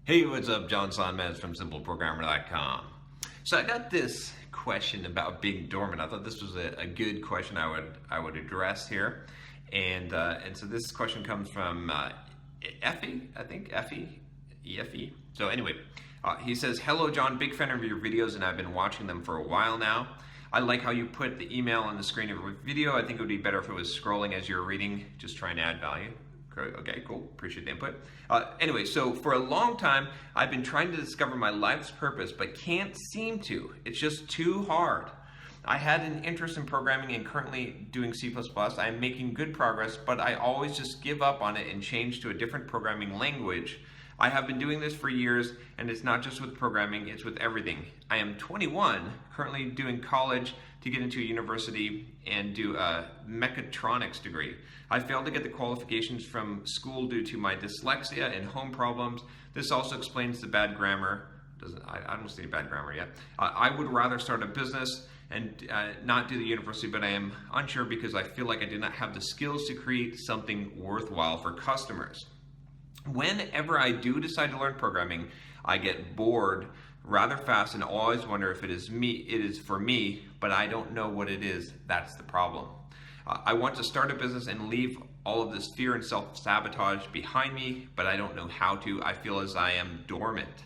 Hey, what's up? John Sonmez from SimpleProgrammer.com. So I got this question about being dormant. I thought this was a good question I would address here, and so this question comes from Effie, I think Effie. So anyway, he says, "Hello, John. Big fan of your videos, and I've been watching them for a while now. I like how you put the email on the screen of a video. I think it would be better if it was scrolling as you're reading. Just trying to add value." Okay, cool. Appreciate the input. Anyway, so for a long time, I've been trying to discover my life's purpose, but can't seem to. It's just too hard. I had an interest in programming and currently doing C++. I am making good progress, but I always just give up on it and change to a different programming language. I have been doing this for years, and it's not just with programming, it's with everything. I am 21, currently doing college to get into a university and do a mechatronics degree. I failed to get the qualifications from school due to my dyslexia and home problems. This also explains the bad grammar. I don't see any bad grammar yet. I would rather start a business and not do the university, but I am unsure because I feel like I do not have the skills to create something worthwhile for customers. Whenever I do decide to learn programming, I get bored rather fast and always wonder if it is for me, but I don't know what it is. That's the problem. I want to start a business and leave all of this fear and self-sabotage behind me, but I don't know how to. I feel as I am dormant.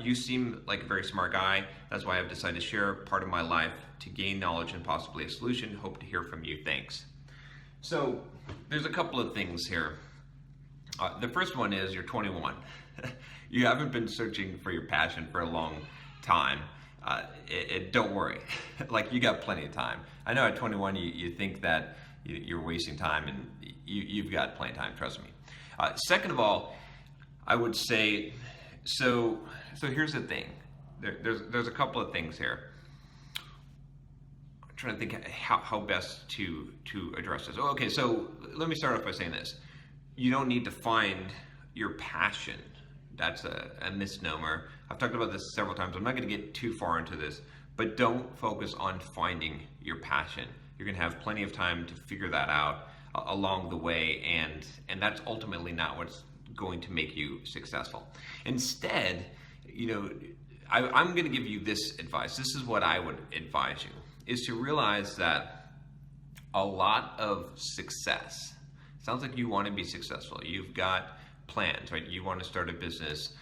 You seem like a very smart guy. That's why I've decided to share part of my life to gain knowledge and possibly a solution. Hope to hear from you. Thanks. So there's a couple of things here. The first one is you're 21. You haven't been searching for your passion for a long time. Don't worry, like you got plenty of time. I know at 21 you think that you're wasting time, and you've got plenty of time, trust me. Second of all, I would say, so here's the thing. There's a couple of things here. I'm trying to think how best to address this. Oh, okay, so let me start off by saying this. You don't need to find your passion. That's a misnomer. I've talked about this several times. I'm not going to get too far into this, but don't focus on finding your passion. You're going to have plenty of time to figure that out along the way, and that's ultimately not what's going to make you successful. Instead, I'm going to give you this advice. This is what I would advise you, is to realize that a lot of success, sounds like you want to be successful. You've got plans, right? You want to start a business.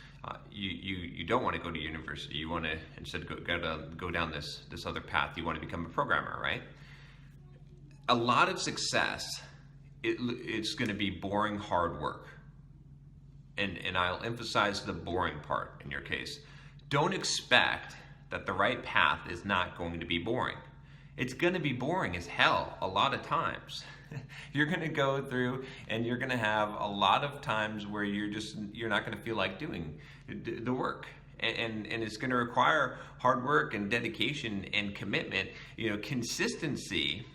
You don't want to go to university. You want to instead go down this other path. You want to become a programmer, right? A lot of success, it's going to be boring, hard work. And I'll emphasize the boring part in your case. Don't expect that the right path is not going to be boring. It's going to be boring as hell a lot of times. You're going to go through and you're going to have a lot of times where you're not going to feel like doing the work. And it's going to require hard work and dedication and commitment. Consistency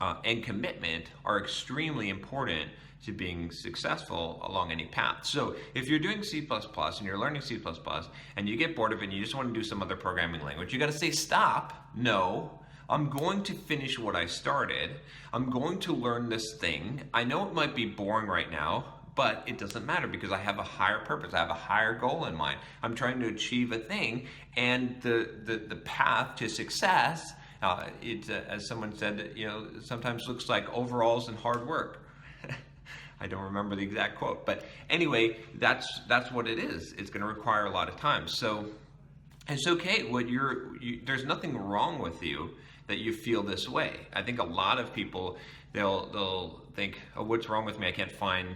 and commitment are extremely important to being successful along any path. So if you're doing C++ and you're learning C++ and you get bored of it and you just want to do some other programming language, you got to say, stop. No. I'm going to finish what I started. I'm going to learn this thing. I know it might be boring right now, but it doesn't matter because I have a higher purpose. I have a higher goal in mind. I'm trying to achieve a thing, and the path to success, as someone said, sometimes looks like overalls and hard work. I don't remember the exact quote, but anyway, that's what it is. It's going to require a lot of time. So it's okay. There's nothing wrong with you that you feel this way. I think a lot of people, they'll think, oh, what's wrong with me? I can't find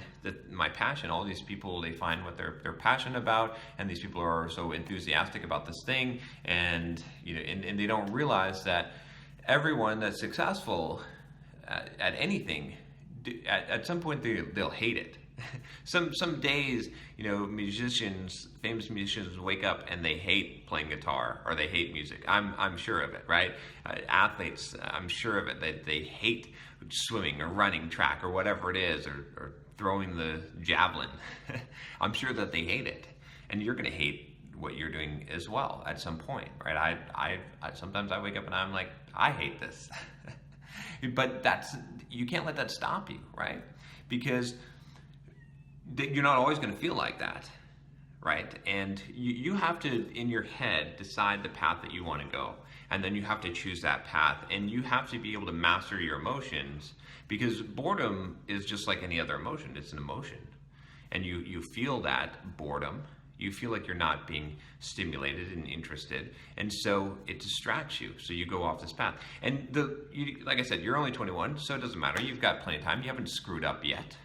my passion. All these people, they find what they're passionate about, and these people are so enthusiastic about this thing, and and they don't realize that everyone that's successful at anything, at some point they'll hate it. Some days, famous musicians wake up and they hate playing guitar or they hate music. I'm sure of it, right? Athletes, I'm sure of it. They hate swimming or running track or whatever it is, or throwing the javelin. I'm sure that they hate it, and you're going to hate what you're doing as well at some point, right? I sometimes I wake up and I'm like, I hate this. But you can't let that stop you, right? Because you're not always going to feel like that, right? And you have to, in your head, decide the path that you want to go. And then you have to choose that path. And you have to be able to master your emotions, because boredom is just like any other emotion. It's an emotion. And you feel that boredom. You feel like you're not being stimulated and interested. And so it distracts you. So you go off this path. And like I said, you're only 21, so it doesn't matter. You've got plenty of time. You haven't screwed up yet,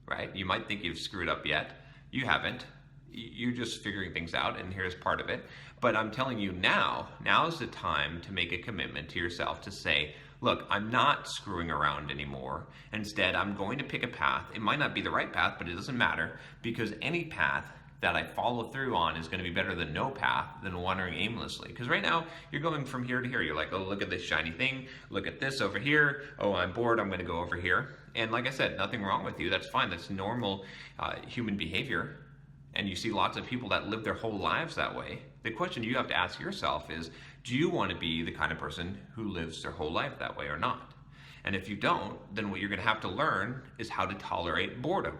right? You might think you've screwed up yet. You haven't. You're just figuring things out, and here's part of it. But I'm telling you now is the time to make a commitment to yourself to say, look, I'm not screwing around anymore. Instead, I'm going to pick a path. It might not be the right path, but it doesn't matter, because any path that I follow through on is going to be better than no path, than wandering aimlessly. Because right now, you're going from here to here. You're like, oh, look at this shiny thing. Look at this over here. Oh, I'm bored. I'm going to go over here. And like I said, nothing wrong with you. That's fine. That's normal human behavior. And you see lots of people that live their whole lives that way. The question you have to ask yourself is, do you want to be the kind of person who lives their whole life that way or not? And if you don't, then what you're going to have to learn is how to tolerate boredom.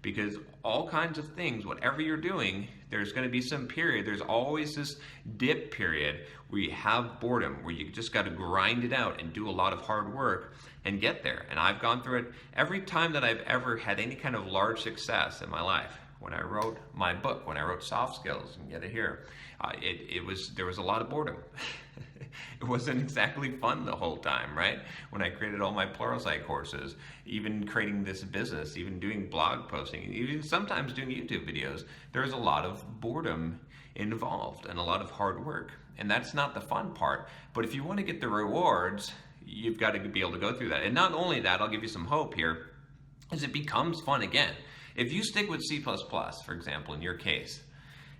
Because all kinds of things, whatever you're doing, there's going to be some period. There's always this dip period where you have boredom, where you just got to grind it out and do a lot of hard work and get there. And I've gone through it every time that I've ever had any kind of large success in my life. When I wrote my book, when I wrote Soft Skills, and get it here, there was a lot of boredom. It wasn't exactly fun the whole time, right? When I created all my Pluralsight courses, even creating this business, even doing blog posting, even sometimes doing YouTube videos, there's a lot of boredom involved and a lot of hard work. And that's not the fun part. But if you want to get the rewards, you've got to be able to go through that. And not only that, I'll give you some hope here, is it becomes fun again. If you stick with C++, for example, in your case,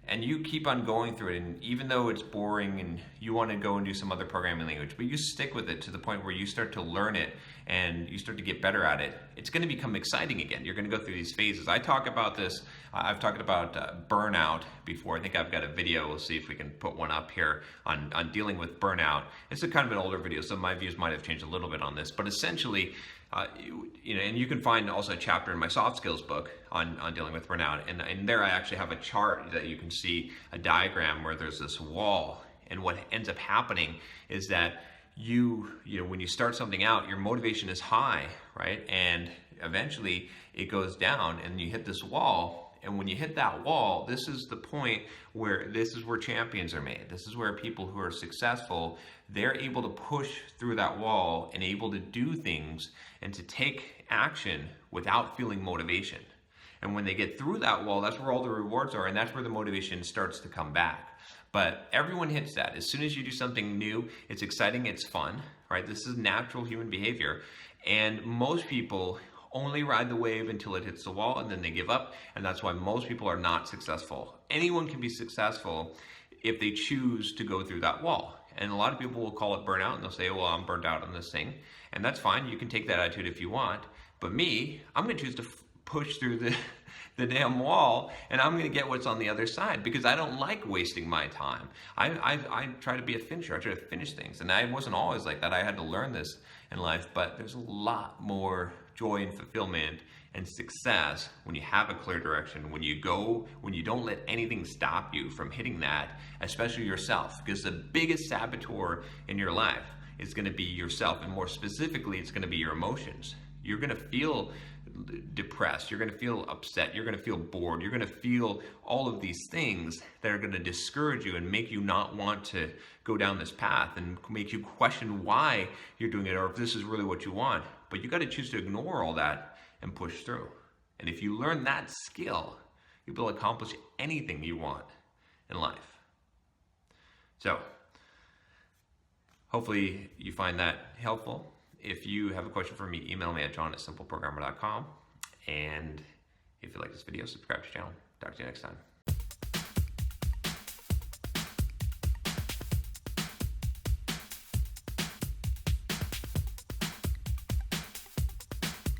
and you keep on going through it, and even though it's boring and you want to go and do some other programming language, but you stick with it to the point where you start to learn it and you start to get better at it, it's going to become exciting again. You're going to go through these phases. I talk about this, I've talked about burnout before. I think I've got a video, we'll see if we can put one up here on dealing with burnout. It's a kind of an older video, so my views might have changed a little bit on this, but essentially, and you can find also a chapter in my soft skills book on dealing with burnout. And there I actually have a chart that you can see, a diagram where there's this wall. And what ends up happening is that when you start something out, your motivation is high, right? And eventually it goes down and you hit this wall. And when you hit that wall, this is the point where champions are made. This is where people who are successful, they're able to push through that wall and able to do things and to take action without feeling motivation. And when they get through that wall, that's where all the rewards are, and that's where the motivation starts to come back. But everyone hits that. As soon as you do something new, it's exciting, it's fun, right? This is natural human behavior. And most people only ride the wave until it hits the wall, and then they give up. And that's why most people are not successful. Anyone can be successful if they choose to go through that wall. And a lot of people will call it burnout, and they'll say, well, I'm burnt out on this thing. And that's fine. You can take that attitude if you want. But me, I'm going to choose to push through the damn wall, and I'm going to get what's on the other side, because I don't like wasting my time. I try to be a finisher. I try to finish things. And I wasn't always like that. I had to learn this in life. But there's a lot more joy and fulfillment and success when you have a clear direction, when you don't let anything stop you from hitting that, especially yourself, because the biggest saboteur in your life is going to be yourself, and more specifically, it's going to be your emotions. You're going to feel depressed, you're going to feel upset, you're going to feel bored, you're going to feel all of these things that are going to discourage you and make you not want to go down this path and make you question why you're doing it or if this is really what you want. But you got to choose to ignore all that and push through. And if you learn that skill, you'll be able to accomplish anything you want in life. So hopefully you find that helpful. If you have a question for me, email me at john@simpleprogrammer.com. And if you like this video, subscribe to the channel. Talk to you next time.